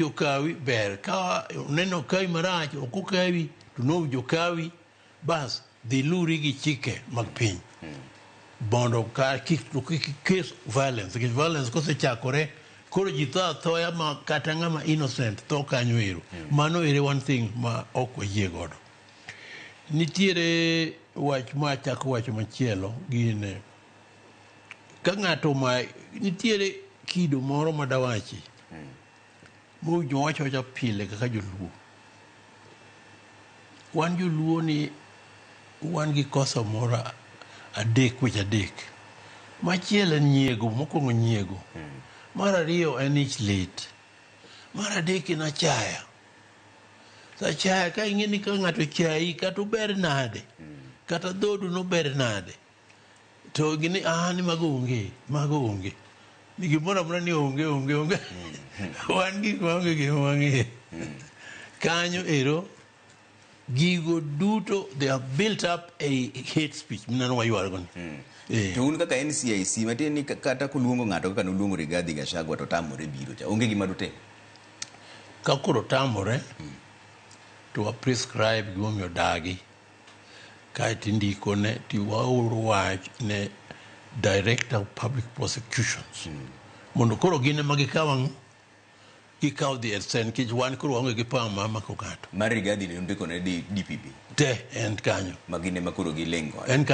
jokawi ber ka neno kawi marach ok kawi to no jokawi bas dhi luri gi chike mag piny bondo ka case violence because violence kosechakore koro ji thoya ma kata ng'ama innocent tho kanyo ero mano ere one thing ma ok wayie godo. Nitiere wach ma chako wacho machielo gine ka ng'ato ma nitiere kido moro madawachi mo jowacho wacho pile kaka joluo wan joluo ni wan gi kosa moro adek weche adek. Machielo en nyiego, mokwongo nyiego. Mar ariyo en ich lit. Mar adek en achaya. Sa achaya ka ing'e ni ka ng'ato chayi kata ober nade kata dhodu nober nade to gini ni mago onge ni gimoro amora ni onge wan gik maonge gima wang'e kanyo ero gigo duto they are built up a hate speech minano wayuar goni to un kaka NCIC matin ni kata kuluongo ng'ato kaka noluongo Rigathi Gachagua to tamore biro cha onge gima dote ka koro tamore to wa prescribe gimomiyo odagi kaeto indiko ne tiwaoro wach ne Director of Public Prosecutions mondo koro gine ma gikaw the extent kich wan koro waonge gi pam mama ko ng'ato mar Rigathi ne ndiko ne DPP te en kanyo magine makoro gilengo en